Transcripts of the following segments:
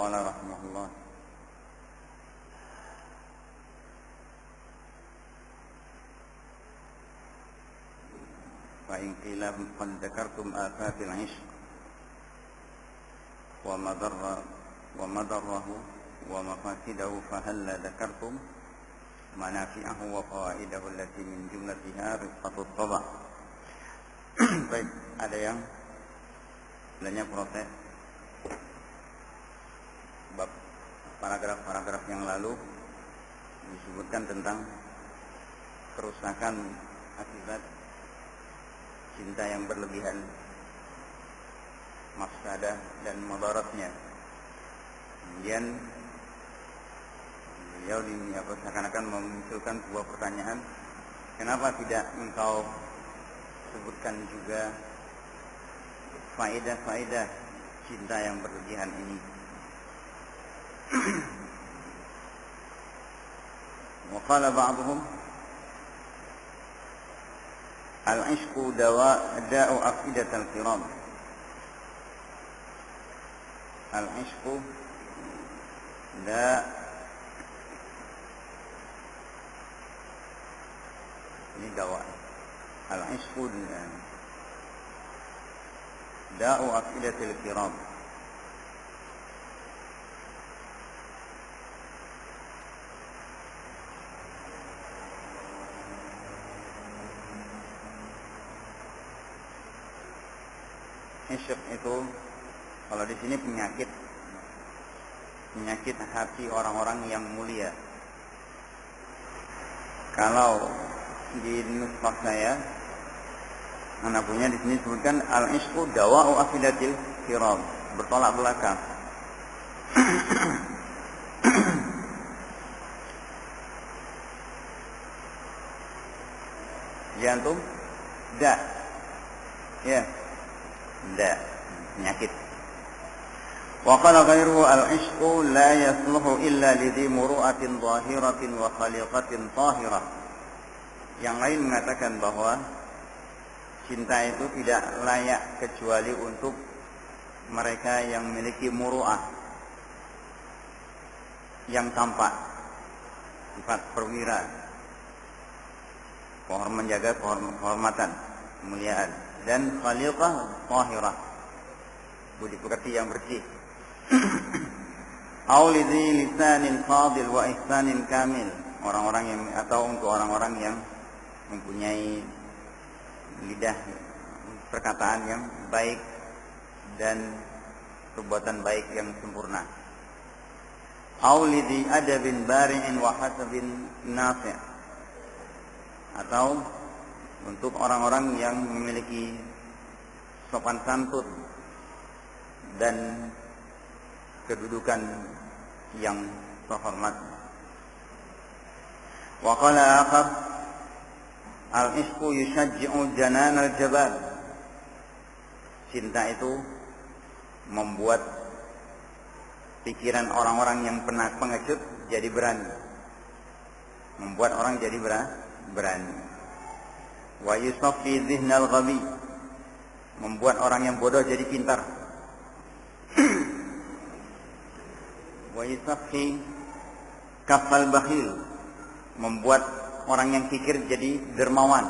قال رحمه الله فإن قيل قد ذكرتم آفات العشق ومضره ومفاسده فهل ذكرتم منافعه وفوائده التي من جملتها رفقة الطبع. Baik, ada yang sebenarnya protes bab paragraf-paragraf yang lalu disebutkan tentang kerusakan akibat cinta yang berlebihan, mafsadah dan mudaratnya. Kemudian beliau seakan-akan memunculkan sebuah pertanyaan, kenapa tidak engkau sebutkan juga faedah-faedah cinta yang berlebihan ini? Wa qala ba'dhum al-'ishqu da'u afidatal kiram. Al-'ishqu ini dawa. Al-'ishqu da'u afidatil kiram. Isyq itu kalau di sini penyakit hati orang-orang yang mulia. Kalau di nuskhah saya, anak punya di sini disebutkan al-ishqu dawa'u afidatil kiram, bertolak belakang. Jantung, penyakit. Wa qala ghairuhu al-'ishqu la yasluhu illa lidhi muru'atin zahiratin wa khaliqatin tahirah. Yang lain mengatakan bahwa cinta itu tidak layak kecuali untuk mereka yang memiliki muru'ah, yang tampak, sifat perwira, menjaga kehormatan, kemuliaan, dan khaliqah tahirah, budi pekerti yang bersih. Aulidhi lisanin fadil wa ihsanin kamil, orang-orang yang atau untuk orang-orang yang mempunyai lidah perkataan yang baik dan perbuatan baik yang sempurna. Aulidhi adabin bari'in wa hasabin nafi', atau untuk orang-orang yang memiliki sopan santun dan kedudukan yang terhormat. Wa qala akhar al-'ishqu yushajji'u janan al-jabal. Cinta itu membuat pikiran orang-orang yang pengecut jadi berani, membuat orang jadi berani. Wa yusaffi dhihnal ghabi, membuat orang yang bodoh jadi pintar. Wa yusaffi kafal bakhil, membuat orang yang kikir jadi dermawan.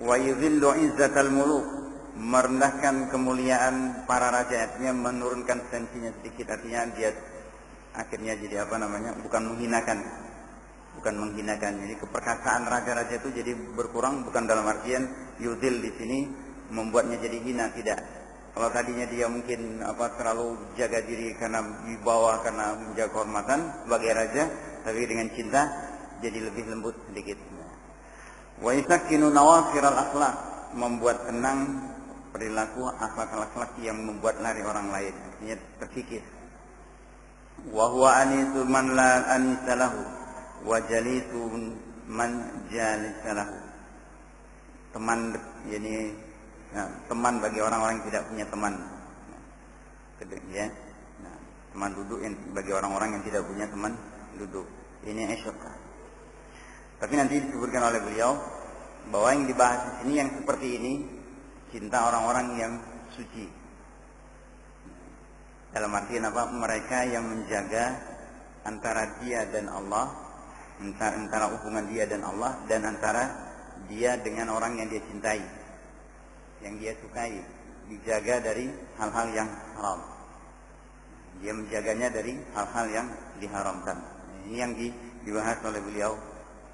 Wa yudhillu izzatal muluk, merendahkan kemuliaan para raja, artinya menurunkan tensinya sedikit, artinya dia akhirnya jadi bukan menghinakan. Jadi keperkasaan raja-raja itu jadi berkurang, bukan dalam artian yudhil di sini membuatnya jadi hina, tidak. Kalau tadinya dia mungkin terlalu jaga diri karena wibawa, karena menjaga kehormatan sebagai raja, tapi dengan cinta jadi lebih lembut sedikit. Wa yusakkinu nawafiral akhlaq, membuat tenang perilaku akhlak-akhlak yang membuat lari orang lain, artinya terkikis. Wa huwa anisu man la anisa lahu wa jalisu man jalisa lahu. Teman bagi orang-orang yang tidak punya teman. Teman duduk bagi orang-orang yang tidak punya teman duduk. Ini isyq. Tapi nanti disebutkan oleh beliau bahwa yang dibahas di sini yang seperti ini cinta orang-orang yang suci, Dalam artian apa? Mereka yang menjaga antara dia dan Allah, antara hubungan dia dan Allah, dan antara dia dengan orang yang dia cintai, yang dia sukai, dijaga dari hal-hal yang haram. Dia menjaganya dari hal-hal yang diharamkan. Ini yang dibahas oleh beliau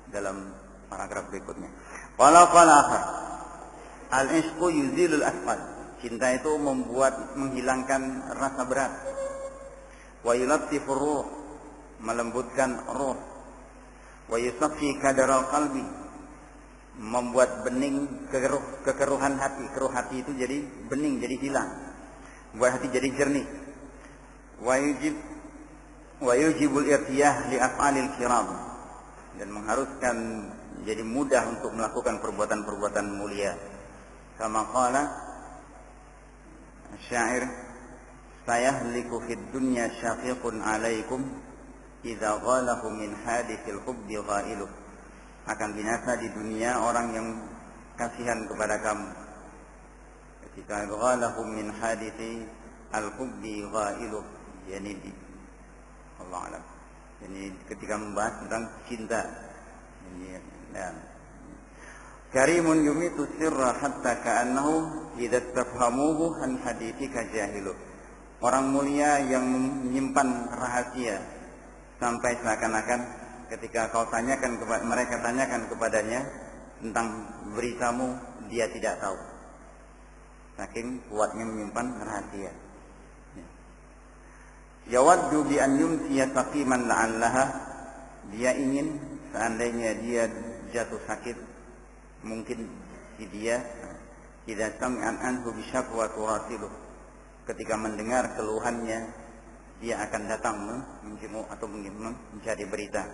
dalam paragraf berikutnya. Qala akhar, al-ishqu yuzilul asqal. Cinta itu menghilangkan rasa berat. Wa yulatifur ruh, melembutkan ruh. Wa yusaffi kadaral qalbi, membuat bening kekeruhan hati. Keruh hati itu jadi bening, jadi hilang. Buat hati jadi jernih. Wa yujibul irtiyah li af'alil kiram, dan mengharuskan jadi mudah untuk melakukan perbuatan-perbuatan mulia. Kama qala syair, sayahliku fid dunya syafiqun alaikum idza ghalahu min hadithil hubbi ghailuh. Akan binasa di dunia orang yang kasihan kepada kamu ketika ghalahu min hadithi al-hubbi ghailuh, yakni Allah alam, yakni ketika membahas tentang cinta. Karimun yumitu sirra hatta ka'annahu idza tafhamuhu an hadithika jahilu. Orang mulia yang menyimpan rahasia sampai seakan-akan ketika kau tanyakan mereka tanyakan kepadanya tentang beritamu, dia tidak tahu. Saking kuatnya menyimpan rahasia. Yawaddu bi an yumsiya saqiman la'allaha, dia ingin seandainya dia jatuh sakit, mungkin si dia tidak sami'an anhu bi syakwa turasiluh, ketika mendengar keluhannya dia akan datang menjenguk atau mencari berita.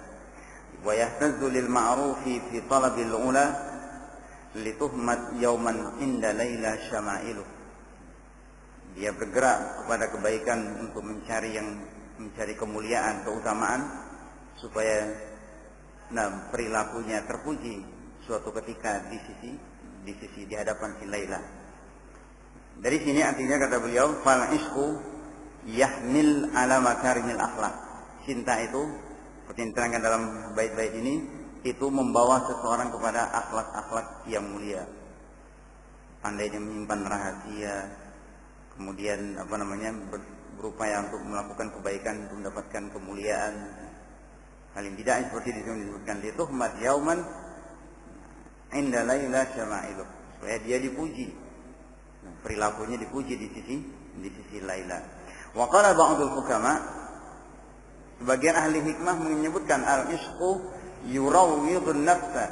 Wa yahtazzu lil ma'rufi fi talabil ula lituhmat yawman inda laila syama'iluh. Dia bergerak kepada kebaikan untuk mencari kemuliaan, keutamaan, supaya perilakunya terpuji suatu ketika di hadapan si Laila. Dari sini artinya kata beliau, fal isku yahmil ala makarimil akhlak. Cinta itu seperti diterangkan dalam bait-bait ini, itu membawa seseorang kepada akhlak-akhlak yang mulia. Pandainya menyimpan rahasia, kemudian berupaya untuk melakukan kebaikan untuk mendapatkan kemuliaan. Paling tidak seperti disebutkan di tuhmat yauman inda laila syama'iluh, supaya dia dipuji, perilakunya dipuji di sisi Laila. Wa qala ba'dul hukama, sebagian ahli hikmah menyebutkan al-ishqu yurawwidun nafsa,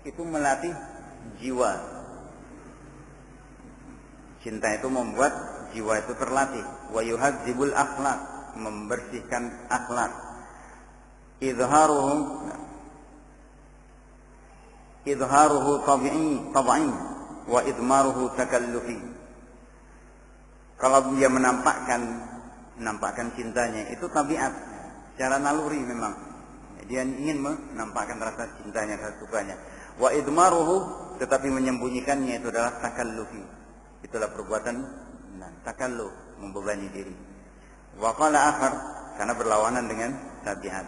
itu melatih jiwa. Cinta itu membuat jiwa itu terlatih. Wa yuhadzibul akhlak, membersihkan akhlak. Idharuhu tabi'i wa idmaruhu takallufi. Kalau dia menampakkan cintanya, itu tabiat, secara naluri memang. Dia ingin menampakkan rasa cintanya, rasa sukanya. Wa idmaruhu, tetapi menyembunyikannya itu adalah takallufi. Itulah perbuatan takalluf, membebani diri. Wa qala akhar, karena berlawanan dengan tabiat.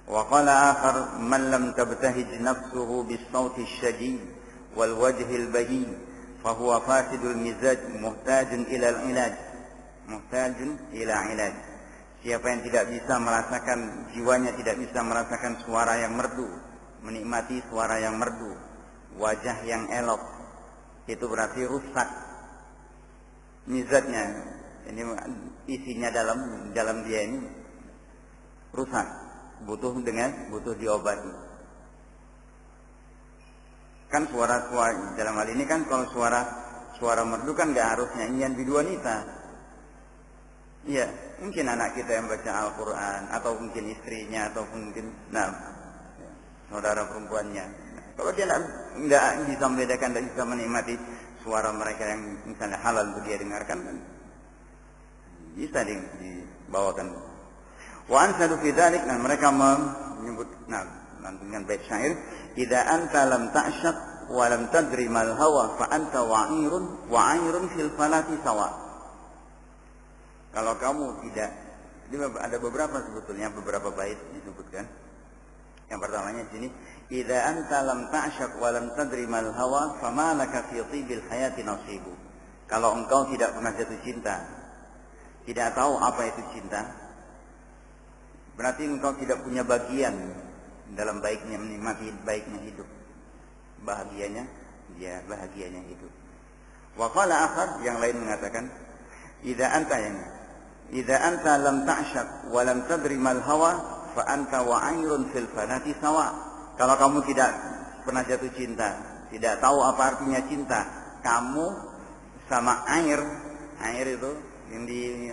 Wa qala akhar, man lam tabtahij nafsuhu bis-sauti asy-syadid wal wajhil bahij fa huwa fasidul mizaj muhtajun ila al-ilaj. Muhtajun ila ilaj. Siapa yang tidak bisa merasakan, jiwanya tidak bisa merasakan suara yang merdu, menikmati suara yang merdu, wajah yang elok, itu berarti rusak mizatnya, ini isinya dalam dia ini rusak, butuh diobati. Kan suara dalam hal ini kan, kalau suara merdu kan nggak harus nyanyian biduanita. Iya, mungkin anak kita yang baca Al-Quran, atau mungkin istrinya, atau mungkin saudara perempuannya. Kalau dia nggak bisa membedakan, tidak bisa menikmati suara mereka yang misalnya halal untuk dia dengarkan, kan bisa dibawakan. Wa ansadu fi dzalik, mereka menyebut dengan bait syair, idza anta lam ta'shaq wa lam tadri mal hawa fa anta wa'irun fil falati sawa. Kalau kamu tidak, ini ada beberapa sebetulnya, beberapa bait disebutkan. Yang pertamanya di sini, idza anta lam ta'shaq wa lam tadri mal hawa fama laka fi tibil hayati nasibu. Kalau engkau tidak pernah jatuh cinta, tidak tahu apa itu cinta, berarti engkau tidak punya bagian dalam baiknya menikmati baiknya hidup. Bahagianya hidup. Wa qala akhar, yang lain mengatakan, idza anta lam ta'shaq wa lam tadri mal hawa fa anta wa 'ayrun fil fanati sawa. Kalau kamu tidak pernah jatuh cinta, tidak tahu apa artinya cinta, kamu sama air itu yang di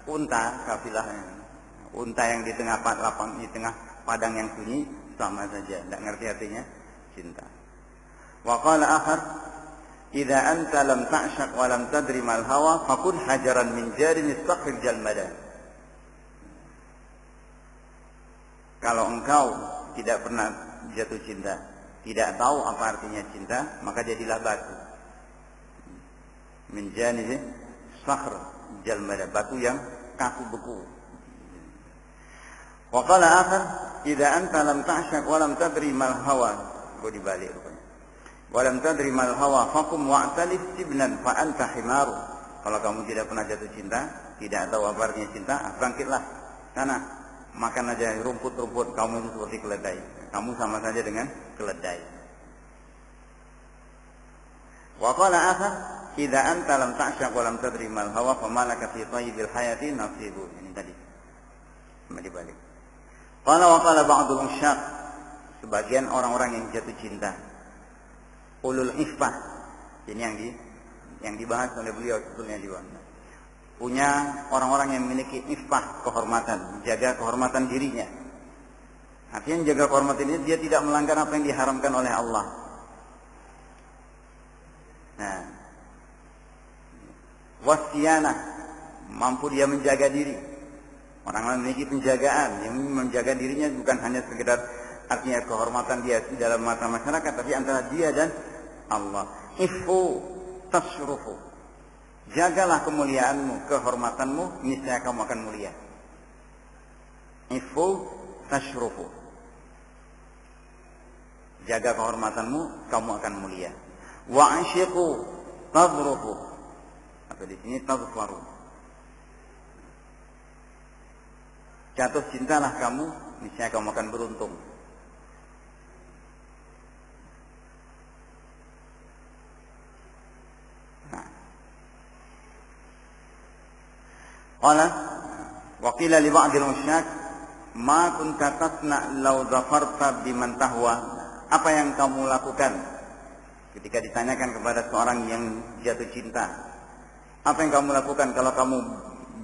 unta, unta yang di tengah lapang, di tengah padang yang sunyi, sama saja, tidak ngerti artinya cinta. Wa qala akhar, idza anta lam ta'shaq wa lam tadri mal hawa fakun hajaran min jarin istaghfir jalmada. Kalau engkau tidak pernah jatuh cinta, tidak tahu apa artinya cinta, maka jadilah batu. Min jarin istaghfir jalmada, batu yang kaku beku. Wa qala akhar, idza anta lam ta'shaq wa lam tadri mal hawa, dibalik rupanya. Walam tadri mal hawa fakum wa'talif sibnan fa anta himaru. Kalau kamu tidak pernah jatuh cinta, tidak tahu apa artinya cinta, bangkitlah sana, makan aja rumput-rumput, kamu itu seperti keledai. Kamu sama saja dengan keledai. Wa qala akhar, idza anta lam ta'shaq wa lam tadri mal hawa fa malaka fi thayyibil hayati nasibu. Ini tadi. Kembali balik. Qala wa qala ba'dul usyaq, sebagian orang-orang yang jatuh cinta, ulul iffah, ini yang dibahas oleh beliau sebetulnya di bawah. Punya orang-orang yang memiliki iffah, kehormatan, jaga kehormatan dirinya. Artinya jaga kehormatan dirinya, dia tidak melanggar apa yang diharamkan oleh Allah. Nah, wasiyanah, mampu dia menjaga diri. Orang memiliki penjagaan, yang menjaga dirinya bukan hanya sekedar artinya kehormatan dia di dalam mata masyarakat, tapi antara dia dan Allah. Ifu tasrufu, jagalah kemuliaanmu, kehormatanmu, niscaya kamu akan mulia. Ifu tasrufu, jaga kehormatanmu, kamu akan mulia. Wa asyiqu tadrufu, atau di sini tadfaru, jatuh cintalah kamu, niscaya kamu akan beruntung. Qala wa qila li ba'dil musyrik ma kunta tasna law zafarta biman tahwa. Apa yang kamu lakukan ketika ditanyakan kepada seorang yang jatuh cinta? Apa yang kamu lakukan kalau kamu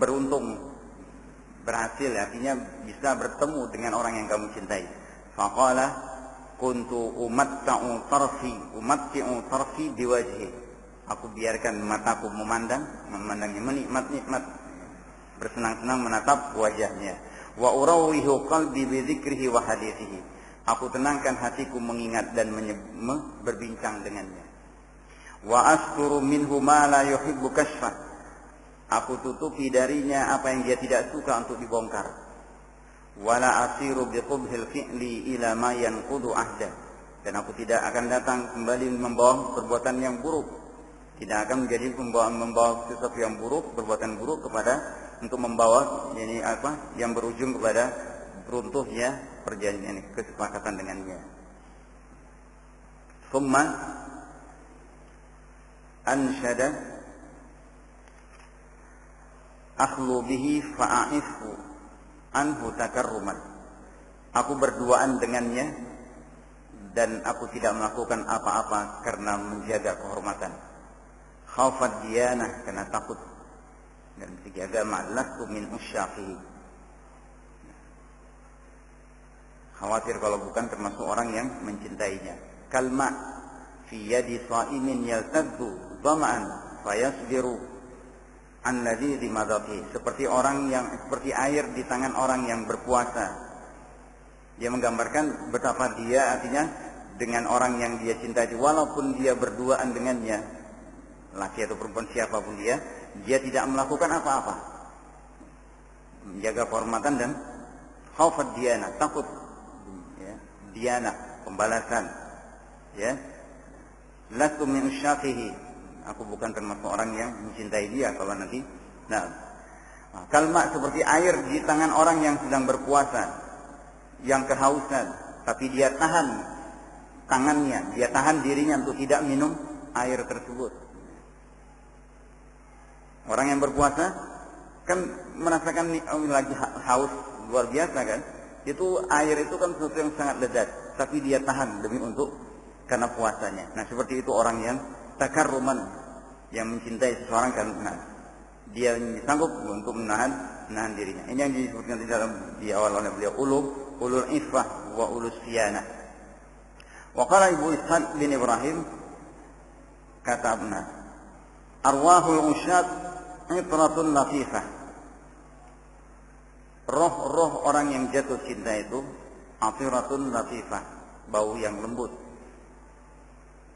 beruntung, berhasil, artinya bisa bertemu dengan orang yang kamu cintai? Faqala kuntu umatti'u tarfi biwajhi. Aku biarkan mataku memandangnya, menikmat, bersenang-senang menatap wajahnya. Wa urawihu qalbi bi dzikrihi wa hadithihi. Aku tenangkan hatiku mengingat dan berbincang dengannya. Wa asturu minhu ma la yuhibbu kashfa. Aku tutupi darinya apa yang dia tidak suka untuk dibongkar. Wala asiru bi qubhil fi'li ila ma yanqudu ahda. Dan aku tidak akan datang kembali membawa perbuatan yang buruk. Tidak akan menjadi membawa sesuatu yang buruk, perbuatan buruk kepada untuk membawa ini apa yang berujung kepada runtuhnya perjanjian, kesepakatan dengannya. Thumma ansyada akhlu bihi fa'a'ifu anhu takarruman. Aku berduaan dengannya dan aku tidak melakukan apa-apa karena menjaga kehormatan. Khaufat diyanah, karena takut, dan ketiga ma'lastu min usyaqihi, khawatir kalau bukan termasuk orang yang mencintainya. Kalma fi yadi sha'imin yaltaddu dhama'an fayasbiru an ladhi madati. Seperti air di tangan orang yang berpuasa. Dia menggambarkan betapa dia artinya dengan orang yang dia cintai, walaupun dia berduaan dengannya, laki atau perempuan siapapun dia tidak melakukan apa-apa. menjaga kehormatan, dan khaufad diana, takut ya, diana, pembalasan ya. Lastu min usyaqihi, aku bukan termasuk orang yang mencintai dia kalau nanti. Nah, kalma seperti air di tangan orang yang sedang berpuasa, yang kehausan, tapi dia tahan tangannya, dia tahan dirinya untuk tidak minum air tersebut. Orang yang berpuasa kan merasakan lagi haus luar biasa kan, itu air itu kan sesuatu yang sangat lezat, tapi dia tahan demi untuk karena puasanya. Nah seperti itu orang yang takarruman, yang mencintai seseorang karena dia sanggup untuk menahan dirinya. Ini yang disebutkan di awal oleh beliau, ulul iffah wa ulul siyanah. Wa qala Ibu Ishaq bin Ibrahim, kata Abna, arwahul usyad itratun latifah. Roh-roh orang yang jatuh cinta itu afiratun latifah, bau yang lembut.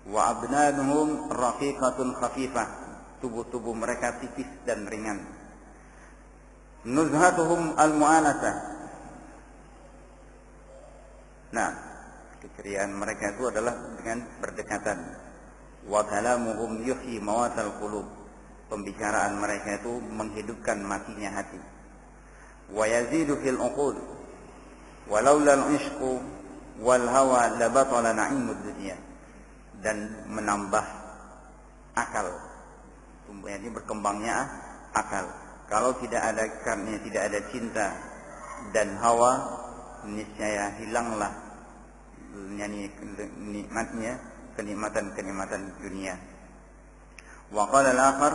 Wa abnanuhum raqiqatun khafifah, tubuh-tubuh mereka tipis dan ringan. Nuzhatuhum al-mu'anasah. Nah, keceriaan mereka itu adalah dengan berdekatan. Wa kalamuhum yuhyi mawatal qulub, pembicaraan mereka itu menghidupkan matinya hati. Wa yazidu fil uqud, walaula al-ishqu wal hawa la batala na'imud dunya, dan menambah akal. Tumbuhnya ini berkembangnya akal. Kalau tidak ada, karena tidak ada cinta dan hawa, niscaya hilanglah nikmatnya, kenikmatan dunia. Wa qala al-akhar,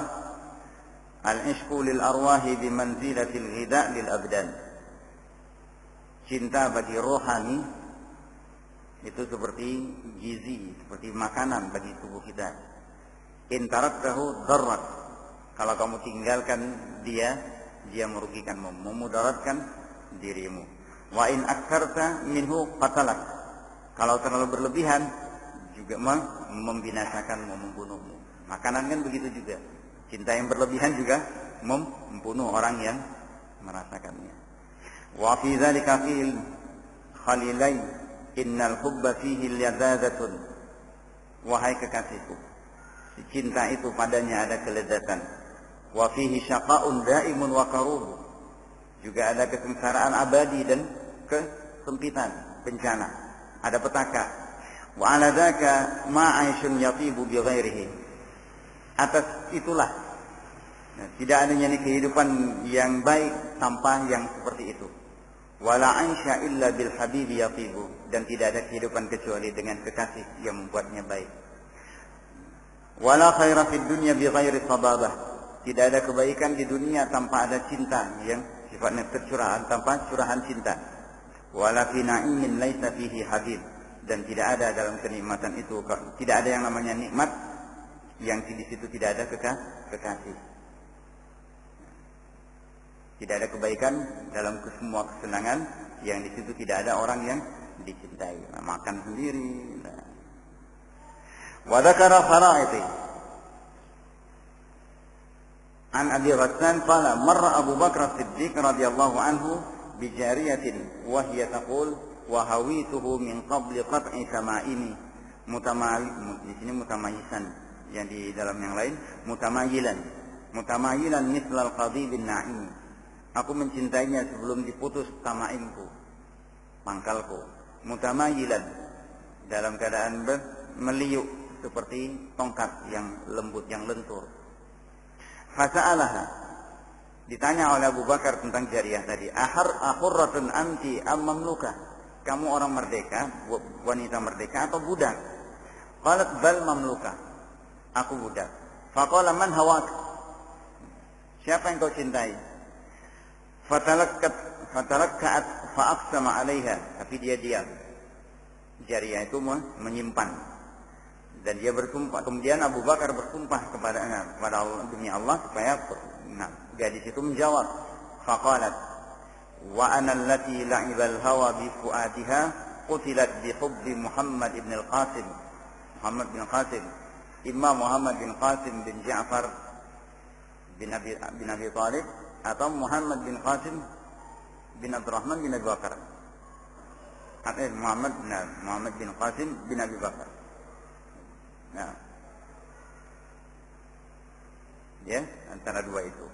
al-ishqu lil arwahi bi manzilatil ghida lil abdan. Cinta bagi rohani itu seperti gizi, seperti makanan bagi tubuh kita. In taraktahu darrak, kalau kamu tinggalkan dia merugikanmu, memudaratkan dirimu. Wa in aktsarta minhu qatalak, kalau terlalu berlebihan juga membinasakanmu, membunuhmu. Makanan kan begitu juga, cinta yang berlebihan juga membunuh orang yang merasakannya. Wa fi dzalika fil khalilain innal hubba fihi ladzatun. Wahai kekasihku, cinta itu padanya ada kelezatan. Wa fihi syaqa'un da'imun wa karuh, juga ada kesengsaraan abadi dan kesempitan, bencana, ada petaka. Wa 'ala dzaka ma 'aishun yatibu bi ghairihi, atas itulah tidak adanya kehidupan yang baik tanpa yang seperti itu. Wala 'aisha illa bil habibi yatibu, dan tidak ada kehidupan kecuali dengan kekasih yang membuatnya baik. Wala khaira fid dunya bi ghairi sababah, tidak ada kebaikan di dunia tanpa ada cinta yang sifatnya tercurahan, tanpa curahan cinta. Wala fi na'imin laisa fihi habib, dan tidak ada dalam kenikmatan itu, tidak ada yang namanya nikmat yang di situ tidak ada kekasih. Tidak ada kebaikan dalam semua kesenangan yang di situ tidak ada orang yang dicintai. Makan sendiri. Wa dzakara fara'iti an Abi Ghassan qala marra Abu Bakar As-Siddiq radhiyallahu anhu bi jariyatin wa hiya taqul wa hawituhu min qabli qat'i sama'ini di sini mutamayisan, yang di dalam yang lain mutamayilan mislal qadibin na'im. Aku mencintainya sebelum diputus tamaimku, pangkalku. Mutamayilan, dalam keadaan meliuk seperti tongkat yang lembut, yang lentur. Fasa'alaha, ditanya oleh Abu Bakar tentang jariyah tadi, ahurratun anti am mamluka, kamu orang merdeka, wanita merdeka atau budak? Qalat bal mamluka, aku budak. Faqala man hawak, siapa yang kau cintai? Fatalakkat fa'aqsama 'alaiha, tapi dia diam. Jariyah itu menyimpan dan dia bersumpah. Kemudian Abu Bakar bersumpah kepada Allah, demi Allah, supaya gadis itu menjawab. Faqalat wa ana allati la'ibal hawa bi fuadiha qutilat bi hubbi Muhammad ibn al-Qasim. Muhammad bin Qasim, Imam Muhammad bin Qasim bin Ja'far bin Abi Talib, atau Muhammad bin Qasim bin Abdurrahman bin Abi Bakar. Muhammad bin Qasim bin Abi Bakar. Nah, ya, antara dua itu.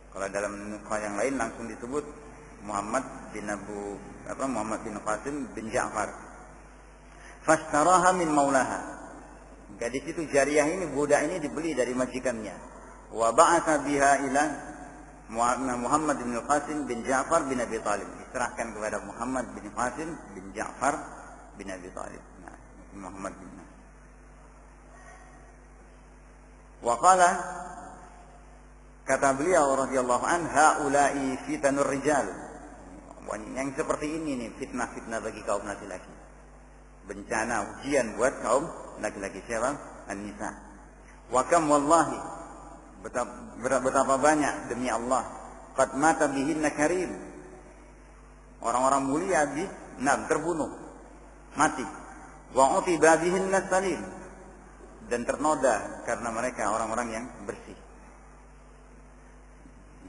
Kalau dalam nuskah yang lain langsung disebut Muhammad bin Qasim bin Ja'far. Fashtaraha min maulaha. Gadis itu jariyah ini, budak ini dibeli dari majikannya. Wa ba'atha biha ila Muhammad bin Qasim bin Ja'far bin Abi Talib. Diserahkan kepada Muhammad bin Qasim bin Ja'far bin Abi Talib. Nah, Muhammad bin Wa qala, kata beliau radhiyallahu an, haula'i fitanur rijal. Yang seperti ini nih fitnah-fitnah bagi kaum laki-laki. Bencana, ujian buat kaum laki-laki. Siapa? An-nisa. Wa kam wallahi, betapa banyak demi Allah, qad mata bihinna karim. Orang-orang mulia terbunuh, mati. Wa utiba bihinna salim, dan ternoda karena mereka orang-orang yang bersih.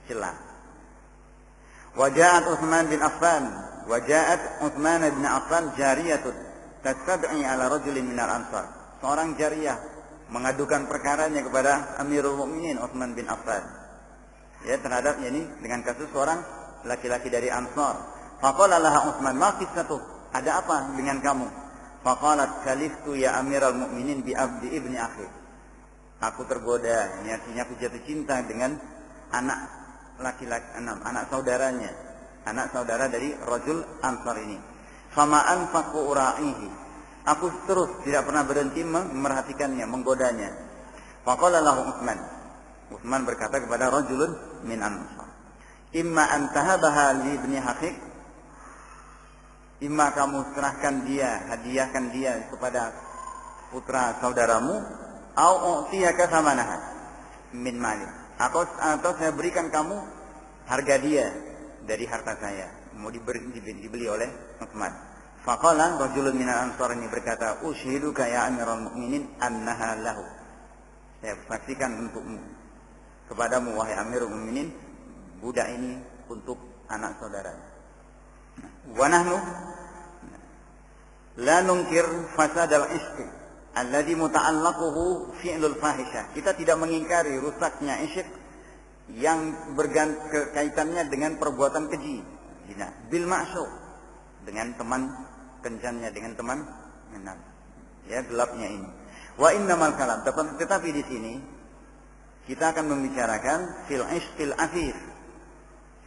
Celah. Waja'at Utsman bin Affan jariyatun tastabi'i ala rajulin minal ansar. Seorang jariyah mengadukan perkaranya kepada Amirul Mukminin Utsman bin Affan. Ya, terhadap ini dengan kasus seorang laki-laki dari Ansar. Faqala laha Utsman, "Ma qissatuh? Ada apa dengan kamu?" Faqalat, "Kaliftu ya Amirul Mukminin bi abdi ibni akhi." Aku tergoda, ini artinya aku jatuh cinta dengan anak laki-laki, anak saudaranya, anak saudara dari rajul Ansar ini. Fama anfaqu ura'ihi. Aku terus tidak pernah berhenti memerhatikannya, menggodanya. Faqala lahu Utsman berkata kepada rajulun min Ansar, "Imma an tahabaha li ibni akhik." Imma kamu serahkan dia, hadiahkan dia kepada putra saudaramu, au u'tiyaka samanaha min mali. Atau saya berikan kamu harga dia dari harta saya. Mau dibeli oleh Utsman. Faqala rajulun minal ansar ini berkata, "Ushiduka ya Amirul Mukminin annaha lahu." Saya saksikan untukmu, kepadamu wahai Amirul Mukminin, budak ini untuk anak saudaranya. Wa nahnu la nunkir fasadal ishq alladhi muta'allaquhu fi'lul fahisyah. Kita tidak mengingkari rusaknya isyq yang kaitannya dengan perbuatan keji. Zina bil ma'syuq, dengan teman kencannya, dengan teman menang. Ya, gelapnya ini. Wa innamal kalam, tetapi di sini kita akan membicarakan fil ishqil afif.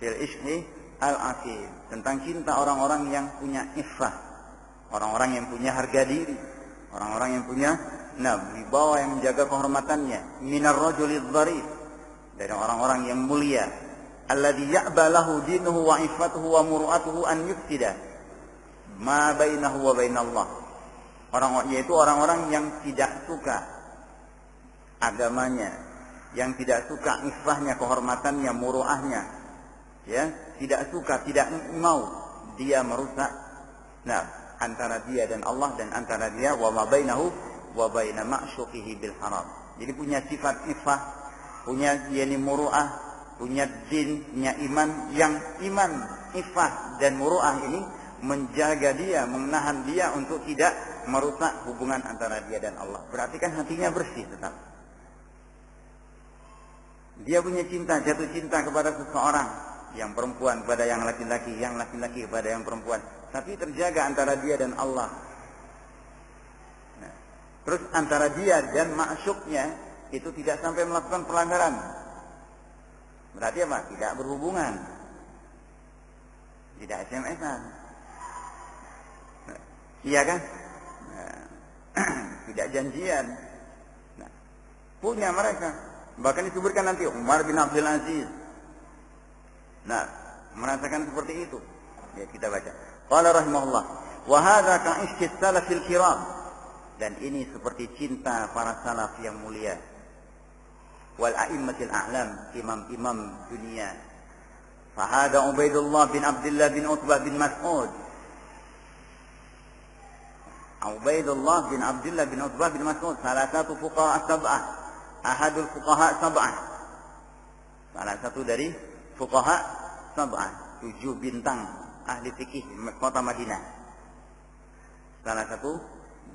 Fil ishqi al-afif, tentang cinta orang-orang yang punya iffah, orang-orang yang punya harga diri, orang-orang yang punya wibawa, yang menjaga kehormatannya, minar rajulidz dharif, dari orang-orang yang mulia, alladzi ya'ba lahu dinuhu wa iffatuhu wa muru'atuhu an yufsida ma bainahu wa bainallah. Yaitu orang-orang yang tidak suka agamanya, yang tidak suka iffahnya, kehormatannya, muru'ahnya, ya, tidak suka, tidak mau dia merusak antara dia dan Allah, dan antara dia wa ma bainahu wa baina ma'syuqihi bil haram. Jadi punya sifat iffah, punya muru'ah, punya din, punya iman, yang iman, iffah dan muru'ah ini menjaga dia, menahan dia untuk tidak merusak hubungan antara dia dan Allah. Berarti kan hatinya bersih tetap. Dia punya cinta, jatuh cinta kepada seseorang, yang perempuan kepada yang laki-laki, yang laki-laki kepada yang perempuan, tapi terjaga antara dia dan Allah. Terus antara dia dan ma'syuknya itu tidak sampai melakukan pelanggaran. Berarti apa? Tidak berhubungan, tidak SMS-an, iya kan? Tidak janjian. Punya mereka. Bahkan disebutkan nanti Umar bin Abdul Aziz merasakan seperti itu. Ya, kita baca. Qala rahimahullah, wa hadza ka ishqi salafil kiram. Dan ini seperti cinta para salaf yang mulia. Wal a'immatil a'lam, imam-imam dunia. Fa hadza Ubaidullah bin Abdullah bin Utbah bin Mas'ud. Ubaidullah bin Abdullah bin Utbah bin Mas'ud, salah satu fuqaha sab'ah, ahadul fuqaha sab'ah. Salah satu dari fuqaha sab'ah, 7 bintang ahli fikih kota Madinah. Salah satu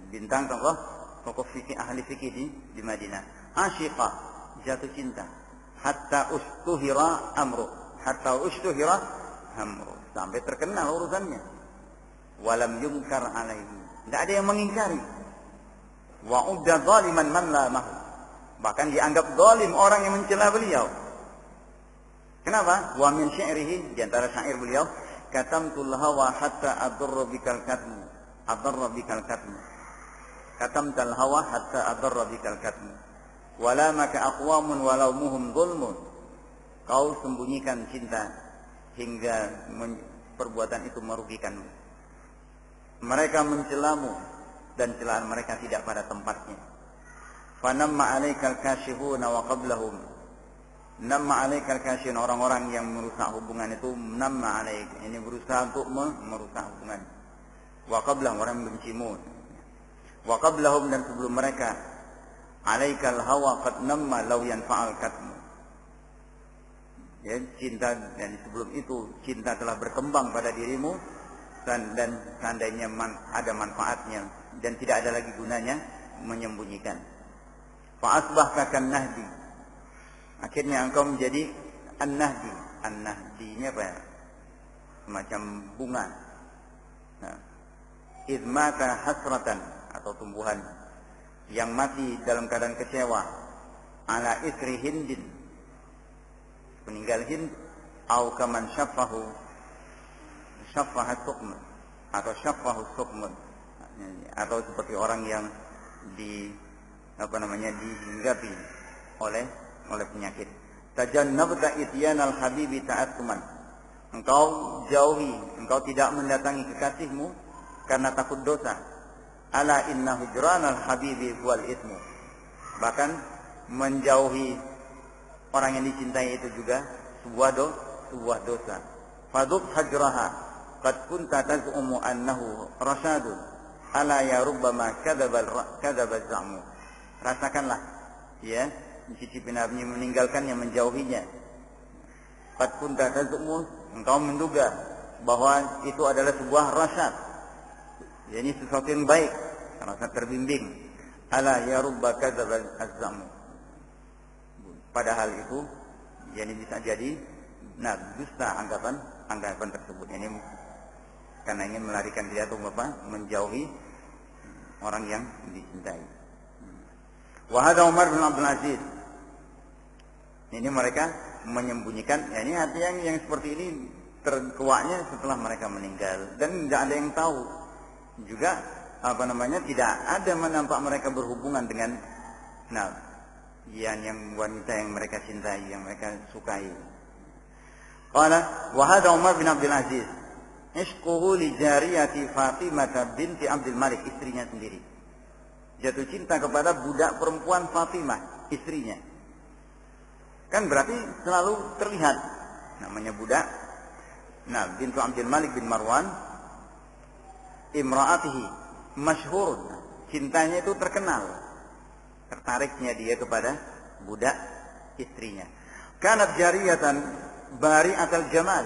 bintang tokoh fikih ahli fikih di Madinah. Asyiqah, jatuh cinta. Hatta ustuhira amru. Sampai terkenal urusannya. Walam yungkar alaihi. Tidak ada yang mengingkari. Wa udda zaliman man la mahu. Bahkan dianggap zalim orang yang mencela beliau. Kenapa? Wa min syi'rihi, di antara syair beliau, katamtul hawa hatta adarra bikal katmu. Katamtal hawa hatta adarra bikal katmu. Wala maka aqwamun walau muhum zulmun. Kau sembunyikan cinta hingga perbuatan itu merugikanmu. Mereka mencelamu dan celaan mereka tidak pada tempatnya. Fanamma 'alaikal kashifuna wa qablahum. Namma 'alaikal kashifun, orang-orang yang merusak hubungan itu namma 'alaik. Ini berusaha untuk merusak hubungan. Wa qablahum, orang membencimu. Wa qablahum, dan sebelum mereka, 'alaikal hawa qad namma law yanfa'al katmu. Ya, cinta, dan sebelum itu cinta telah berkembang pada dirimu dan seandainya ada manfaatnya dan tidak ada lagi gunanya menyembunyikan. Fa asbahka kan nahdi. Akhirnya engkau menjadi an-nahdi. An-nahdi ini apa ya? Semacam bunga. Nah, izmata hasratan, atau tumbuhan yang mati dalam keadaan kecewa, ala isri hindin, meninggal Hind, au kaman syaffahu sukmun, atau syaffahu sukmun, atau seperti orang yang dihinggapi oleh penyakit. Tajannabta ityanal habibi ta'attuman. Engkau jauhi, engkau tidak mendatangi kekasihmu karena takut dosa. Ala inna hujranal habibi wal ismu. Bahkan menjauhi orang yang dicintai itu juga sebuah dosa. Faduk hajraha qad kunta taz'umu annahu rasyadun ala ya rubbama kadzaba za'mu. Rasakanlah, ya, mencicipi Nabi, meninggalkannya, menjauhinya. Qad kunta taz'umu, engkau menduga bahwa itu adalah sebuah rasyad, yani sesuatu yang baik, rasyad terbimbing. Ala ya rubba kadzaba za'mu. Padahal itu yani bisa jadi dusta anggapan tersebut. Ini karena ingin melarikan diri atau menjauhi orang yang dicintai. Wa hadza Umar bin Abdul Aziz. Ini mereka menyembunyikan, ya, ini artinya yang seperti ini terkuaknya setelah mereka meninggal dan tidak ada yang tahu. Juga tidak ada menampak mereka berhubungan dengan yang wanita yang mereka cintai, yang mereka sukai. Qala wa hadha Umar bin Abdul Aziz ishquhu li jariyati Fatimah binti Abdul Malik, istrinya sendiri. Jatuh cinta kepada budak perempuan Fatimah, istrinya. Kan berarti selalu terlihat namanya budak. Bintu Abdul Malik bin Marwan imra'atihi masyhur. Cintanya itu terkenal. Tertariknya dia kepada budak istrinya. Kanat jariyatan bari'atal jamal,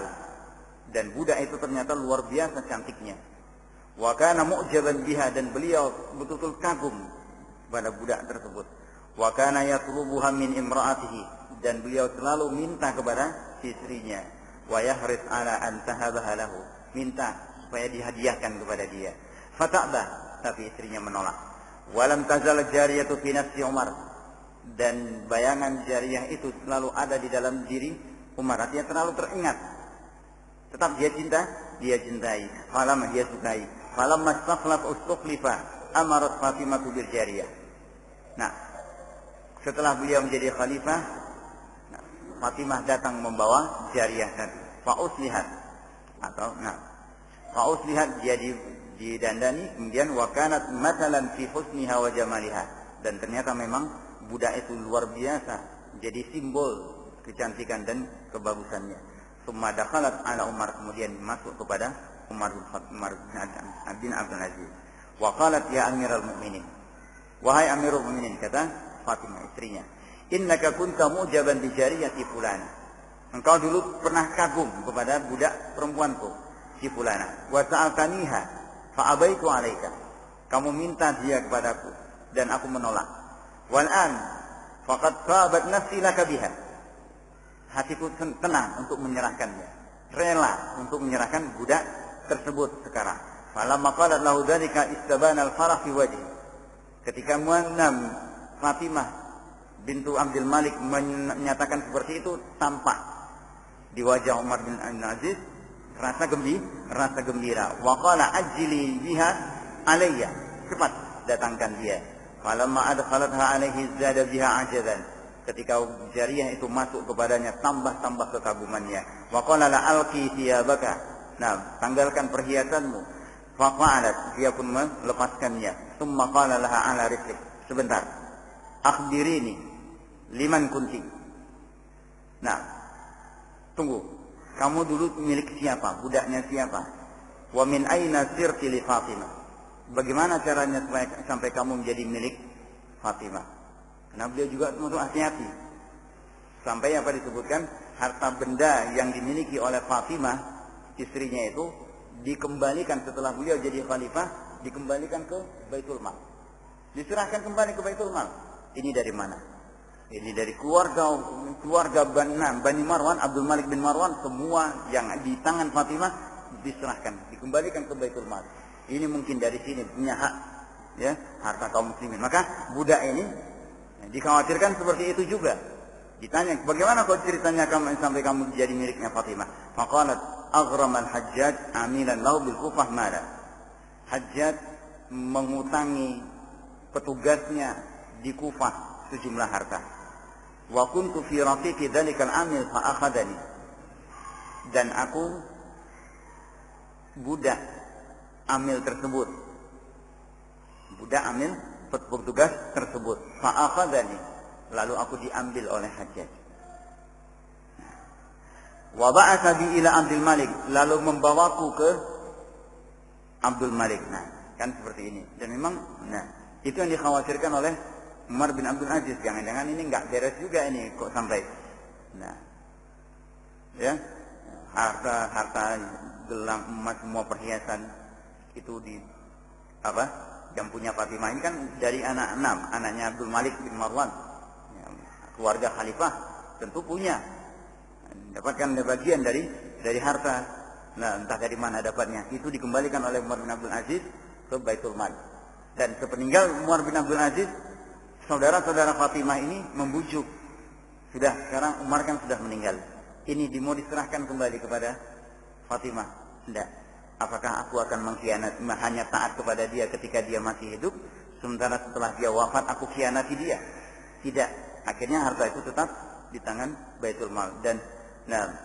dan budak itu ternyata luar biasa cantiknya. Wa kana mu'jaban biha, dan beliau betul-betul kagum pada budak tersebut. Wa kana yatlubuha min imra'atihi, dan beliau selalu minta kepada istrinya. Wa yahris ala an tahabaha lahu, minta supaya dihadiahkan kepada dia. Fata'bah, tapi istrinya menolak. Walam tazal jariyatu fi nafsi Umar, dan bayangan jariyah itu selalu ada di dalam diri Umar, artinya selalu teringat. Tetap dia cintai. Falamma dia sukai. Falamma istaqlat ustukhlifa amarat Fatimah bil jariyah. Setelah beliau menjadi khalifah, Fatimah datang membawa jariyah tadi. Fa'uslihat dia didandani, kemudian wakanat matalan fi husniha wa jamaliha, dan ternyata memang budak itu luar biasa, jadi simbol kecantikan dan kebagusannya. Summa dakhalat ala Umar, kemudian masuk kepada Umar bin Abdul Aziz. Wa qalat ya Amirul Mukminin, wahai Amirul Mukminin, kata Fatimah istrinya, innaka kunta mu'jaban bi jariyati fulan. Engkau dulu pernah kagum kepada budak perempuanku si fulana. Wa sa'altaniha fa abaitu 'alaika. Kamu minta dia kepadaku dan aku menolak. Wal an faqad sabat nafsi laka biha. Hatiku tenang untuk menyerahkannya. Rela untuk menyerahkan budak tersebut sekarang. Falamma qalat lahu dzalika istabana al-farah fi wajhi. Ketika Muannam Fatimah bintu Abdul Malik menyatakan seperti itu, tampak di wajah Umar bin Abdul Aziz rasa gembira. Wa qala ajli biha alayya. Cepat datangkan dia. Falamma adkhalatha alaihi zada biha ajadan. Ketika jariyah itu masuk kepadanya, tambah kekagumannya. Wa qala la alqi thiyabaka. Nah, tanggalkan perhiasanmu. Fa qa'alat, dia pun melepaskannya. Tsumma qala laha ala rizqik. Sebentar. Akhbirini liman kunti. Nah, tunggu. Kamu dulu milik siapa? Budaknya siapa? Wa min aina sirti li Fatimah. Bagaimana caranya sampai kamu menjadi milik Fatimah? Karena beliau juga untuk hati-hati. Sampai apa disebutkan, harta benda yang dimiliki oleh Fatimah, istrinya itu, dikembalikan setelah beliau jadi khalifah, dikembalikan ke Baitul Mal. Diserahkan kembali ke Baitul Mal. Ini dari mana? Ini dari keluarga Bani Marwan, Abdul Malik bin Marwan, semua yang di tangan Fatimah diserahkan, dikembalikan ke Baitul Mal. Ini mungkin dari sini punya hak, ya, harta kaum muslimin. Maka budak ini dikhawatirkan seperti itu juga. Ditanya, bagaimana kau ceritanya sampai kamu jadi miliknya Fatimah? Faqalat aghram al-Hajjaj amilan lahu bil Kufah mala. Hajjaj mengutangi petugasnya di Kufah sejumlah harta. Wa kuntu fi rafiqi dzalikal amil fa akhadani. Dan aku budak amil tersebut. Budak amil petugas tersebut. Fa akhadani. Lalu aku diambil oleh Hajjaj. Wa ba'atha bi ila Abdul Malik, lalu membawaku ke Abdul Malik. Nah, kan seperti ini. Dan memang itu yang dikhawatirkan oleh Umar bin Abdul Aziz. Jangan-jangan ini enggak beres juga ini kok sampai. Nah. Ya. Harta gelang emas, semua perhiasan itu yang punya Fatimah ini kan dari anak 6, anaknya Abdul Malik bin Marwan. Ya, keluarga khalifah tentu punya. Dapatkan bagian dari harta. Nah, entah dari mana dapatnya. Itu dikembalikan oleh Umar bin Abdul Aziz ke Baitul Mal. Dan sepeninggal Umar bin Abdul Aziz, saudara-saudara Fatimah ini membujuk. Sudah, sekarang Umar kan sudah meninggal. Ini mau diserahkan kembali kepada Fatimah. Tidak. Apakah aku akan mengkhianati, hanya taat kepada dia ketika dia masih hidup, sementara setelah dia wafat aku khianati dia? Tidak. Akhirnya harta itu tetap di tangan Baitul Mal. Dan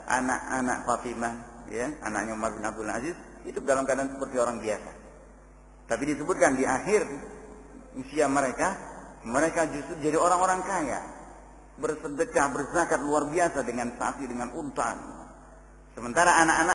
anak-anak Fatimah, ya, anaknya Umar bin Abdul Aziz, itu dalam keadaan seperti orang biasa. Tapi disebutkan di akhir usia mereka justru jadi orang-orang kaya, bersedekah, berzakat luar biasa dengan sapi, dengan unta. Sementara anak-anak